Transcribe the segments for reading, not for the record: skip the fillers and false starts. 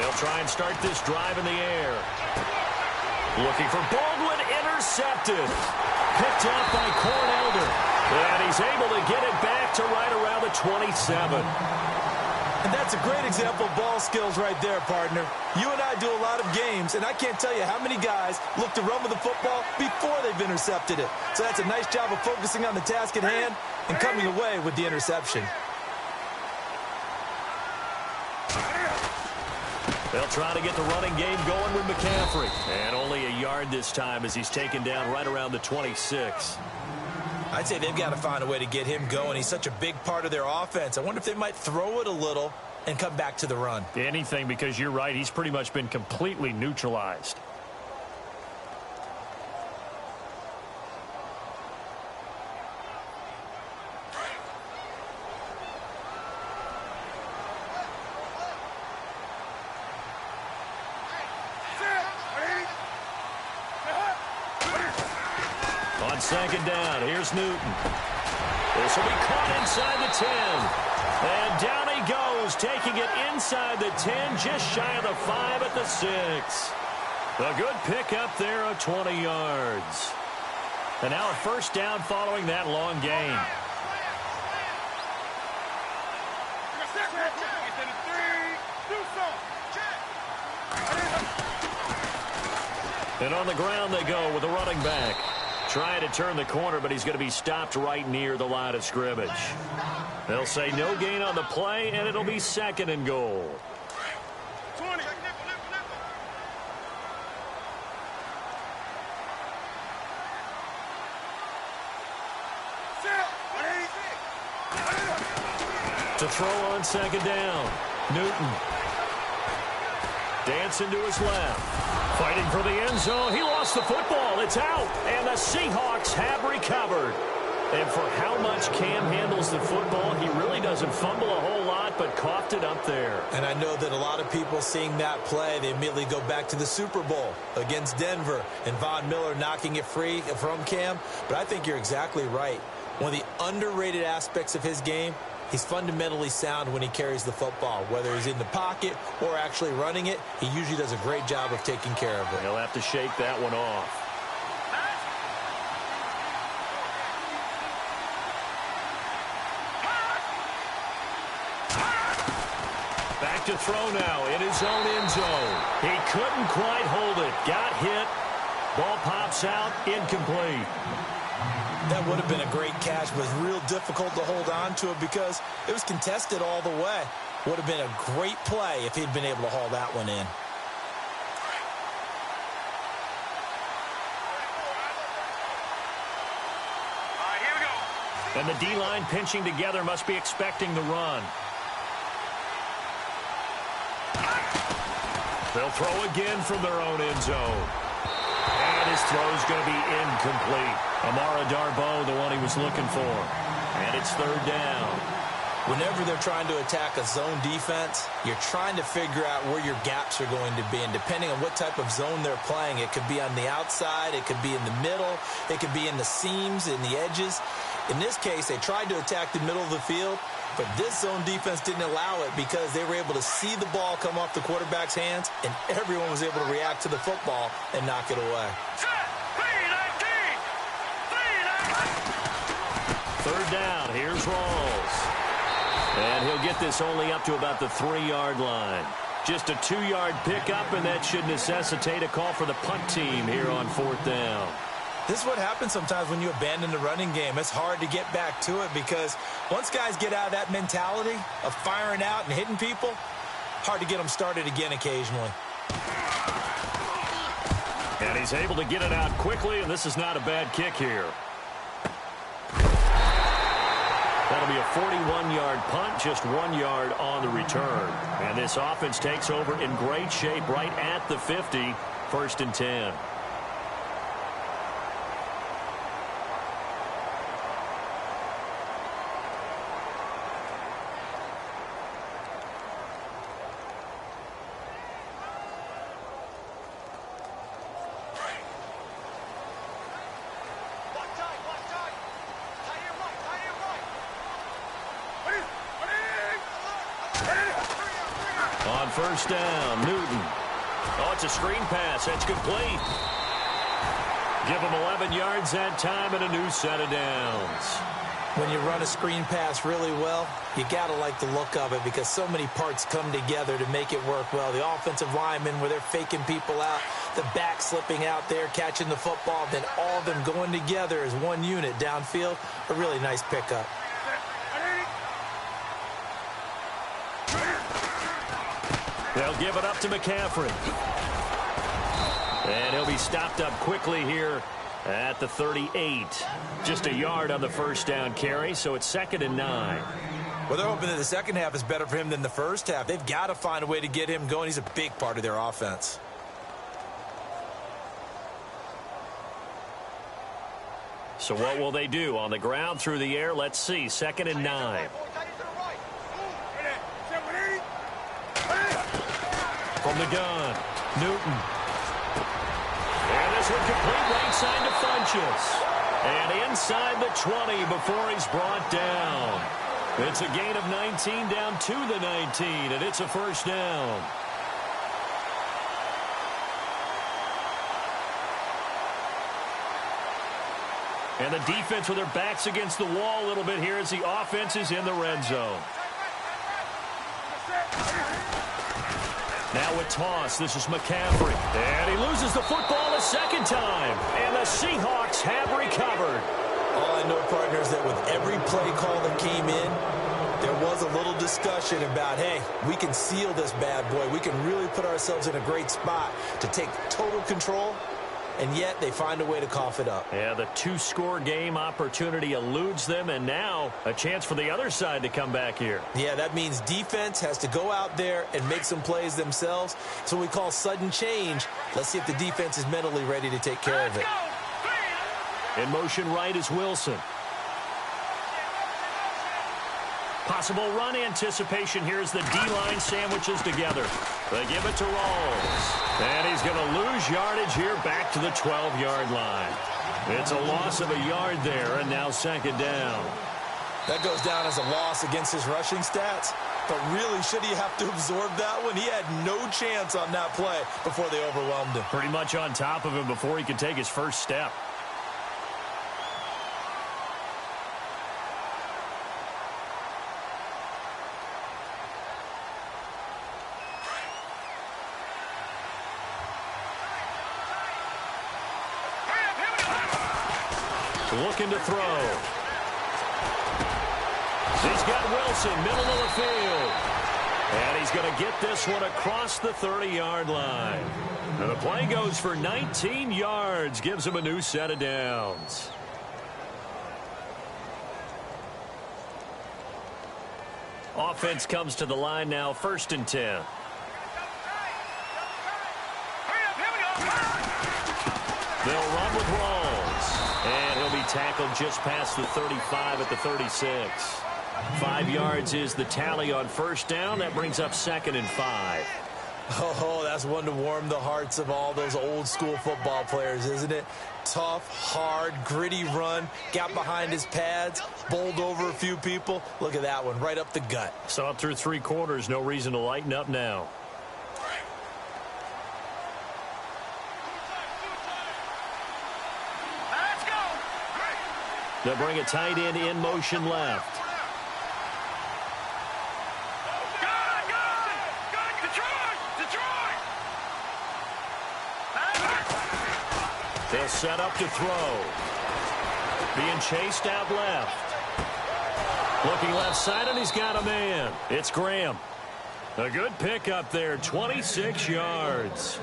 They'll try and start this drive in the air. Looking for Baldwin, intercepted. Picked up by Corn Elder. And he's able to get it back to right around the 27. And that's a great example of ball skills right there, partner. You and I do a lot of games, and I can't tell you how many guys look to run with the football before they've intercepted it. So that's a nice job of focusing on the task at hand and coming away with the interception. They'll try to get the running game going with McCaffrey. And only a yard this time as he's taken down right around the 26. I'd say they've got to find a way to get him going. He's such a big part of their offense. I wonder if they might throw it a little and come back to the run. Anything, because you're right. He's pretty much been completely neutralized. On second down, here's Newton. This will be caught inside the 10. And down he goes, taking it inside the 10, just shy of the 5 at the 6. A good pick up there of 20 yards. And now a first down following that long gain. And on the ground they go with a running back. Trying to turn the corner, but he's going to be stopped right near the line of scrimmage. They'll say no gain on the play, and it'll be second and goal. 20. To throw on second down, Newton. Dancing to his left. Fighting for the end zone. He lost the football. It's out. And the Seahawks have recovered. And for how much Cam handles the football, he really doesn't fumble a whole lot, but coughed it up there. And I know that a lot of people seeing that play, they immediately go back to the Super Bowl against Denver and Von Miller knocking it free from Cam. But I think you're exactly right. One of the underrated aspects of his game, he's fundamentally sound when he carries the football. Whether he's in the pocket or actually running it, he usually does a great job of taking care of it. He'll have to shake that one off. Back to throw now in his own end zone. He couldn't quite hold it. Got hit. Ball pops out. Incomplete. That would have been a great catch, but it was real difficult to hold on to it because it was contested all the way. Would have been a great play if he'd been able to haul that one in. All right, here we go. And the D-line pinching together must be expecting the run. They'll throw again from their own end zone. And his throw's going to be incomplete. Amara Darboh, the one he was looking for. And it's third down. Whenever they're trying to attack a zone defense, you're trying to figure out where your gaps are going to be. And depending on what type of zone they're playing, it could be on the outside, it could be in the middle, it could be in the seams, in the edges. In this case, they tried to attack the middle of the field, but this zone defense didn't allow it because they were able to see the ball come off the quarterback's hands, and everyone was able to react to the football and knock it away. Third down, here's Rawls. And he'll get this only up to about the 3-yard line. Just a 2-yard pickup, and that should necessitate a call for the punt team here on fourth down. This is what happens sometimes when you abandon the running game. It's hard to get back to it because once guys get out of that mentality of firing out and hitting people, hard to get them started again occasionally. And he's able to get it out quickly, and this is not a bad kick here. That'll be a 41-yard punt, just 1 yard on the return. And this offense takes over in great shape right at the 50, 1st and 10. On first down, Newton. Oh, it's a screen pass. That's complete. Give him 11 yards that time and a new set of downs. When you run a screen pass really well, you got to like the look of it because so many parts come together to make it work well. The offensive linemen, where they're faking people out, the back slipping out there, catching the football, then all of them going together as one unit downfield. A really nice pickup. They'll give it up to McCaffrey. And he'll be stopped up quickly here at the 38. Just a yard on the first down carry, so it's 2nd and 9. Well, they're hoping that the second half is better for him than the first half. They've got to find a way to get him going. He's a big part of their offense. So what will they do? On the ground, through the air, let's see. 2nd and 9. From the gun, Newton. And this one complete right side to Funchess. And inside the 20 before he's brought down. It's a gain of 19 down to the 19, and it's a first down. And the defense with their backs against the wall a little bit here as the offense is in the red zone. Now with toss, this is McCaffrey. And he loses the football a second time. And the Seahawks have recovered. All I know, partners, that with every play call that came in, there was a little discussion about, hey, we can seal this bad boy. We can really put ourselves in a great spot to take total control. And yet they find a way to cough it up. Yeah, the 2-score game opportunity eludes them, and now a chance for the other side to come back here. Yeah, that means defense has to go out there and make some plays themselves. So we call sudden change. Let's see if the defense is mentally ready to take care of it. In motion right is Wilson. Possible run anticipation here as the D-line sandwiches together. They give it to Rawls. And he's going to lose yardage here back to the 12-yard line. It's a loss of a yard there, and now 2nd down. That goes down as a loss against his rushing stats. But really, should he have to absorb that one? He had no chance on that play before they overwhelmed him. Pretty much on top of him before he could take his first step. Looking to throw. He's got Wilson, middle of the field. And he's going to get this one across the 30-yard line. And the play goes for 19 yards, gives him a new set of downs. Offense comes to the line now, 1st and 10. They'll run with Rawls. And he'll be tackled just past the 35 at the 36. 5 yards is the tally on first down. That brings up 2nd and 5. Oh, that's one to warm the hearts of all those old school football players, isn't it? Tough, hard, gritty run. Got behind his pads, bowled over a few people. Look at that one, right up the gut. Saw it through 3 quarters. No reason to lighten up now. They'll bring a tight end in motion left. They'll set up to throw. Being chased out left. Looking left side, and he's got a man. It's Graham. A good pickup there, 26 yards.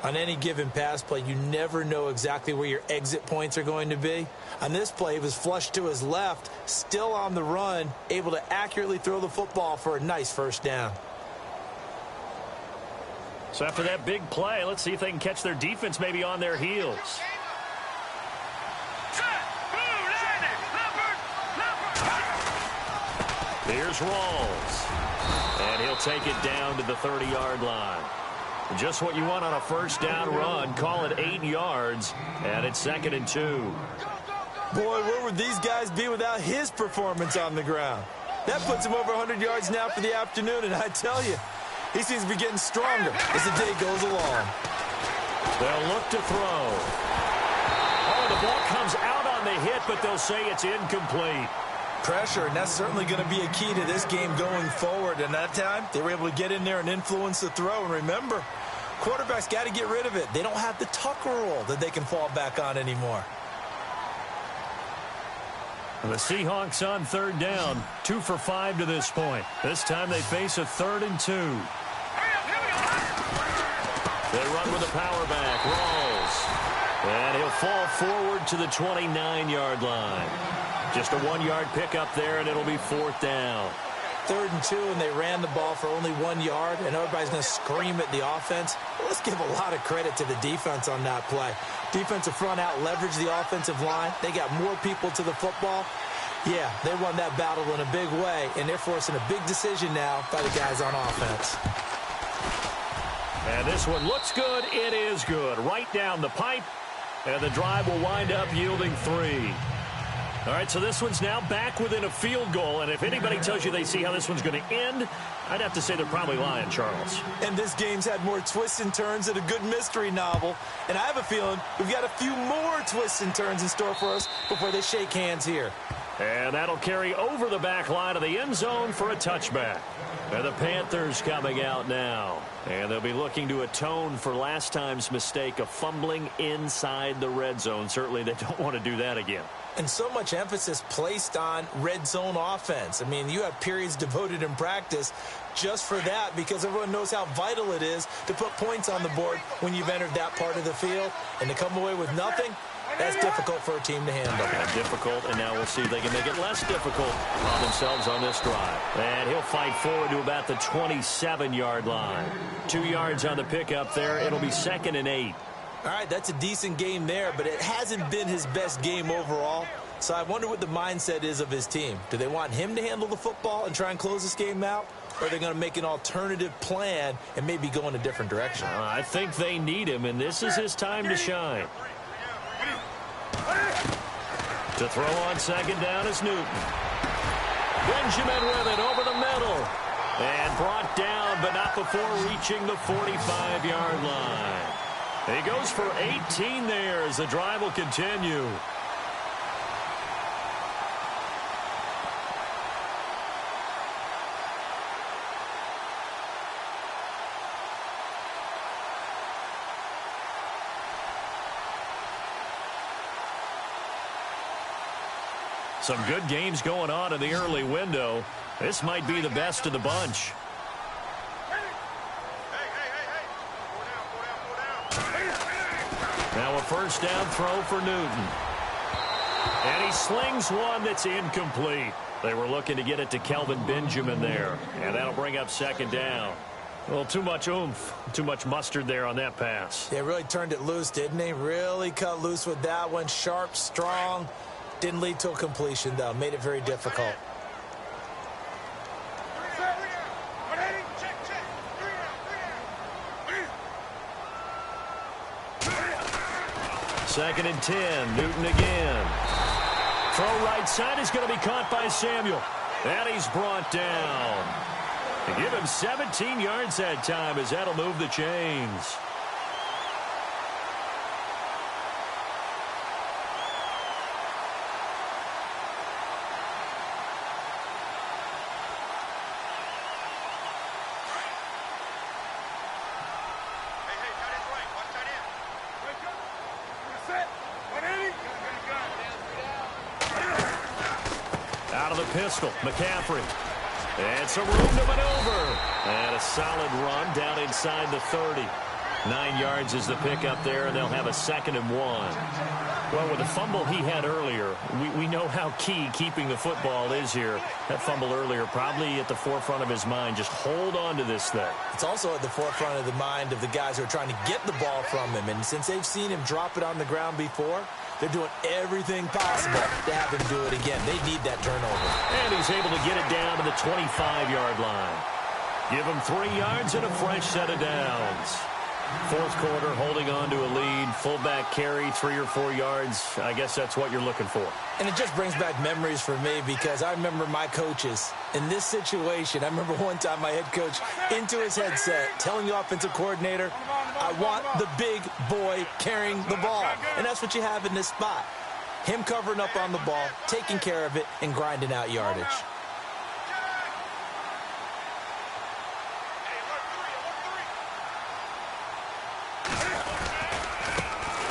On any given pass play, you never know exactly where your exit points are going to be. On this play, he was flushed to his left, still on the run, able to accurately throw the football for a nice first down. So after that big play, let's see if they can catch their defense maybe on their heels. Here's Rawls. And he'll take it down to the 30-yard line. Just what you want on a first down run. Call it 8 yards, and it's 2nd and 2. Boy, where would these guys be without his performance on the ground? That puts him over 100 yards now for the afternoon, and I tell you, He seems to be getting stronger as the day goes along. They'll look to throw. Oh, the ball comes out on the hit, but they'll say it's incomplete. Pressure, and that's certainly going to be a key to this game going forward. And that time, they were able to get in there and influence the throw. And remember, quarterbacks got to get rid of it. They don't have the Tucker rule that they can fall back on anymore. The Seahawks on third down, 2 for 5 to this point. This time they face a 3rd and 2. They run with a power back, Rawls. And he'll fall forward to the 29-yard line. Just a 1-yard pickup there, and it'll be 4th down. 3rd and 2, and they ran the ball for only 1 yard, and everybody's going to scream at the offense. Well, let's give a lot of credit to the defense on that play. Defensive front out leveraged the offensive line. They got more people to the football. Yeah, they won that battle in a big way, and they're forcing a big decision now by the guys on offense. And this one looks good. It is good. Right down the pipe, and the drive will wind up yielding 3. All right, so this one's now back within a field goal, and if anybody tells you they see how this one's going to end, I'd have to say they're probably lying, Charles. And this game's had more twists and turns than a good mystery novel, and I have a feeling we've got a few more twists and turns in store for us before they shake hands here. And that'll carry over the back line of the end zone for a touchback. And the Panthers coming out now. And they'll be looking to atone for last time's mistake of fumbling inside the red zone. Certainly they don't want to do that again. And so much emphasis placed on red zone offense. I mean, you have periods devoted in practice just for that because everyone knows how vital it is to put points on the board when you've entered that part of the field. And to come away with nothing, that's difficult for a team to handle. Yeah, difficult, and now we'll see if they can make it less difficult on themselves on this drive. And he'll fight forward to about the 27-yard line. 2 yards on the pickup there. It'll be 2nd and 8. All right, that's a decent game there, but it hasn't been his best game overall. So I wonder what the mindset is of his team. Do they want him to handle the football and try and close this game out? Or are they going to make an alternative plan and maybe go in a different direction? I think they need him, and this is his time to shine. To throw on 2nd down is Newton. Benjamin with it over the middle. And brought down, but not before reaching the 45-yard line. He goes for 18 there as the drive will continue. Some good games going on in the early window. This might be the best of the bunch. Now a 1st down throw for Newton. And he slings one that's incomplete. They were looking to get it to Kelvin Benjamin there. And that'll bring up 2nd down. Well, too much oomph, too much mustard there on that pass. They really turned it loose, didn't they? Really cut loose with that one. Sharp, strong. Didn't lead to a completion, though. Made it very difficult. Second and 10. Newton again. Throw right side is going to be caught by Samuel. And he's brought down. To give him 17 yards that time as that'll move the chains. Pistol, McCaffrey. And some room to maneuver. And a solid run down inside the 30. 9 yards is the pickup there, and they'll have a 2nd and 1. Well, with the fumble he had earlier, we know how key keeping the football is here. That fumble earlier probably at the forefront of his mind. Just hold on to this thing. It's also at the forefront of the mind of the guys who are trying to get the ball from him. And since they've seen him drop it on the ground before, they're doing everything possible to have him do it again. They need that turnover. And he's able to get it down to the 25-yard line. Give him 3 yards and a fresh set of downs. Fourth quarter, holding on to a lead. Fullback carry, 3 or 4 yards. I guess that's what you're looking for. And it just brings back memories for me because I remember my coaches in this situation. I remember one time my head coach into his headset telling the offensive coordinator, I want the big boy carrying the ball. And that's what you have in this spot. Him covering up on the ball, taking care of it, and grinding out yardage.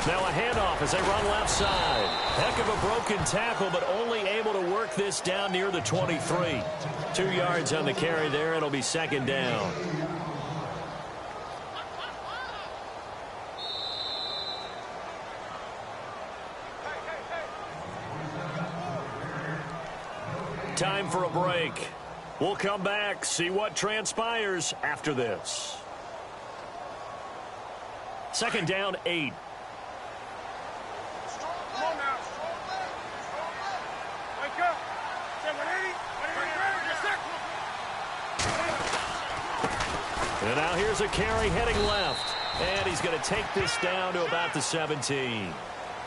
Now a handoff as they run left side. Heck of a broken tackle, but only able to work this down near the 23. 2 yards on the carry there. It'll be second down. Time for a break. We'll come back, see what transpires after this. Second down, 8. And now here's a carry heading left. And he's going to take this down to about the 17.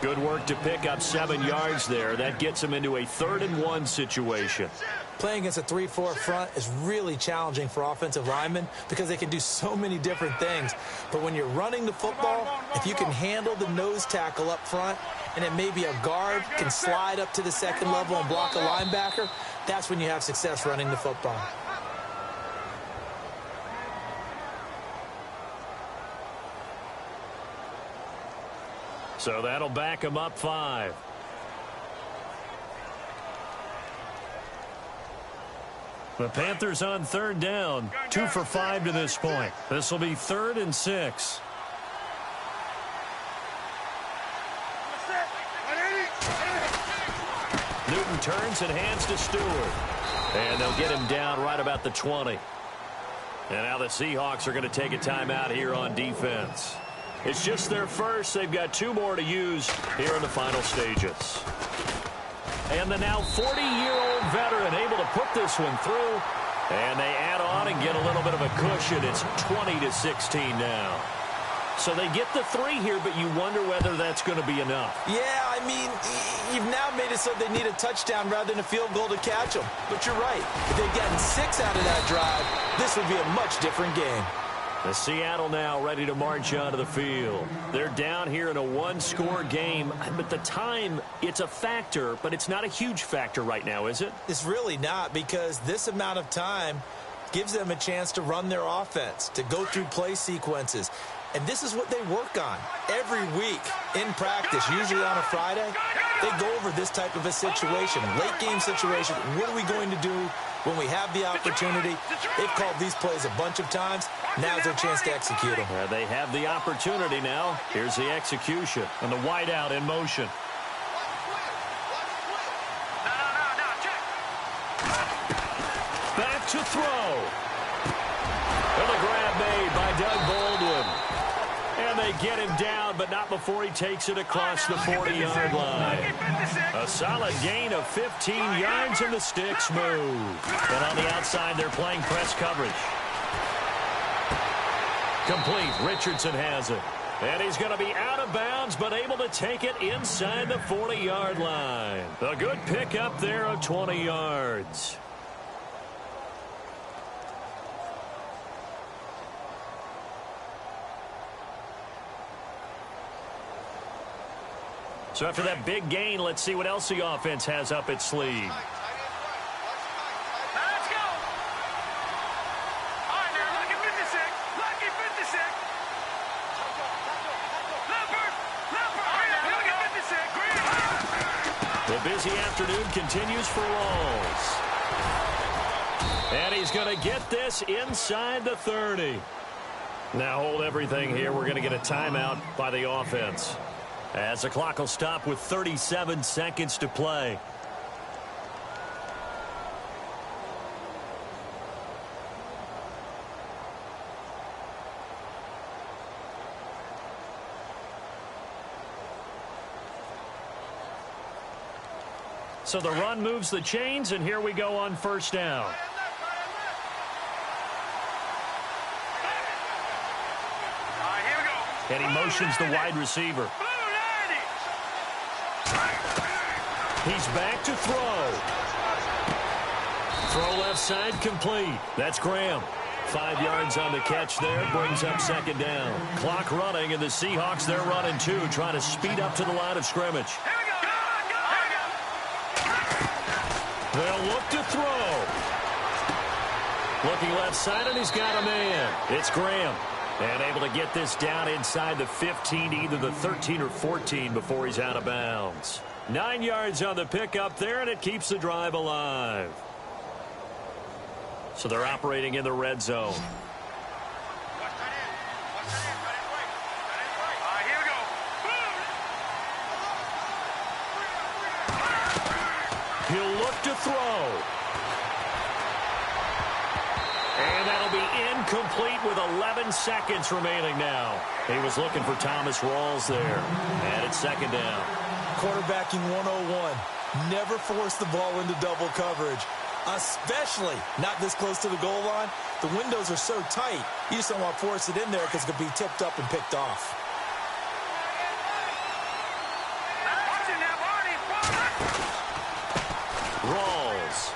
Good work to pick up 7 yards there. That gets him into a 3rd and 1 situation. Playing against a 3-4 front is really challenging for offensive linemen because they can do so many different things. But when you're running the football, if you can handle the nose tackle up front, and then maybe a guard can slide up to the second level and block a linebacker, that's when you have success running the football. So that'll back him up 5. The Panthers on 3rd down. 2 for 5 to this point. This will be 3rd and 6. Newton turns and hands to Stewart. And they'll get him down right about the 20. And now the Seahawks are going to take a timeout here on defense. It's just their first. They've got 2 more to use here in the final stages. And the now 40-year-old veteran able to put this one through. And they add on and get a little bit of a cushion. It's 20-16 now. So they get the 3 here, but you wonder whether that's going to be enough. Yeah, I mean, you've now made it so they need a touchdown rather than a field goal to catch them. But you're right. If they'd gotten 6 out of that drive, this would be a much different game. The Seattle now ready to march onto the field. They're down here in a 1-score game. But the time, it's a factor, but it's not a huge factor right now, is it? It's really not, because this amount of time gives them a chance to run their offense, to go through play sequences. And this is what they work on every week in practice, usually on a Friday. They go over this type of a situation, late game situation. What are we going to do when we have the opportunity? They've called these plays a bunch of times. Now's their chance to execute them. They have the opportunity now. Here's the execution. And the wideout in motion. Back to throw. And the grab made by Doug Baldwin. And they get him down, but not before he takes it across the 40-yard line. A solid gain of 15 yards, and the sticks move. And on the outside, they're playing press coverage. Complete. Richardson has it. And he's going to be out of bounds, but able to take it inside the 40-yard line. A good pickup there of 20 yards. So after that big gain, let's see what else the offense has up its sleeve. Let's go. All right, now, lucky 56. Lucky 56. Leopard. All right, now, lucky 56. The busy afternoon continues for Rawls. And he's going to get this inside the 30. Now hold everything here. We're going to get a timeout by the offense, as the clock will stop with 37 seconds to play. So the run moves the chains, and here we go on first down. Here we go. And he motions the wide receiver. He's back to throw. Throw left side complete. That's Graham. 5 yards on the catch there. Brings up second down. Clock running, and the Seahawks, they're running too, trying to speed up to the line of scrimmage. They'll look to throw. Looking left side, and he's got a man. It's Graham. And able to get this down inside the 15, either the 13 or 14 before he's out of bounds. 9 yards on the pickup there, and it keeps the drive alive. So they're operating in the red zone. He'll look to throw. And that'll be incomplete with 11 seconds remaining now. He was looking for Thomas Rawls there. And it's second down. Quarterbacking 101. Never force the ball into double coverage, especially not this close to the goal line. The windows are so tight, you just don't want to force it in there because it could be tipped up and picked off. Rawls.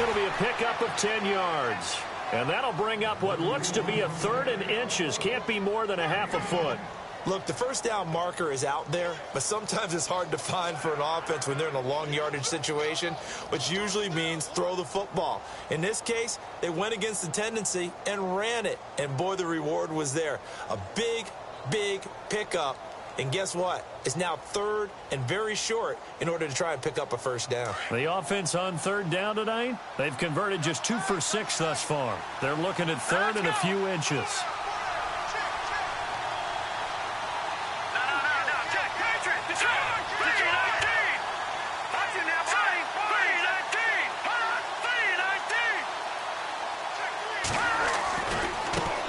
It'll be a pickup of 10 yards. And that'll bring up what looks to be a 3rd and inches. Can't be more than a half a foot. Look, the first down marker is out there, but sometimes it's hard to find for an offense when they're in a long yardage situation, which usually means throw the football. In this case, they went against the tendency and ran it. And, boy, the reward was there. A big, big pickup. And guess what? It's now 3rd and very short in order to try and pick up a first down. The offense on 3rd down tonight, they've converted just 2 for 6 thus far. They're looking at 3rd and a few inches.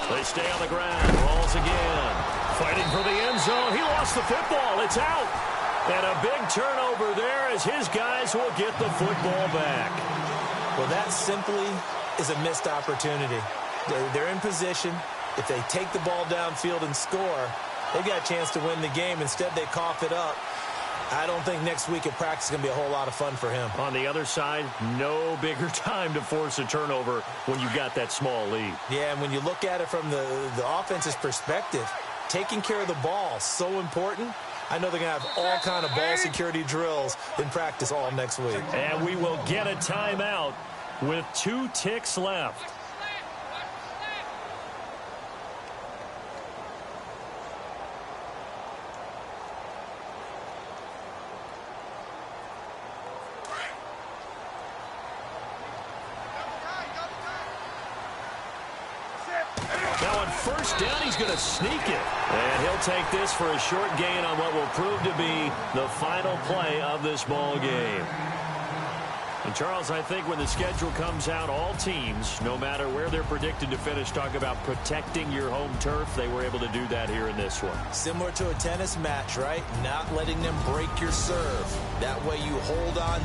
They stay on the ground. Rolls again. Fighting for the end zone. He lost the football. It's out. And a big turnover there as his guys will get the football back. Well, that simply is a missed opportunity. They're in position. If they take the ball downfield and score, they've got a chance to win the game. Instead, they cough it up. I don't think next week at practice is going to be a whole lot of fun for him. On the other side, no bigger time to force a turnover when you've got that small lead. Yeah, and when you look at it from the offense's perspective, taking care of the ball is so important. I know they're going to have all kind of ball security drills in practice all next week. And we will get a timeout with 2 ticks left. Now on first down, he's going to sneak it. And he'll take this for a short gain on what will prove to be the final play of this ball game. And Charles, I think when the schedule comes out, all teams, no matter where they're predicted to finish, talk about protecting your home turf. They were able to do that here in this one. Similar to a tennis match, right? Not letting them break your serve. That way you hold on.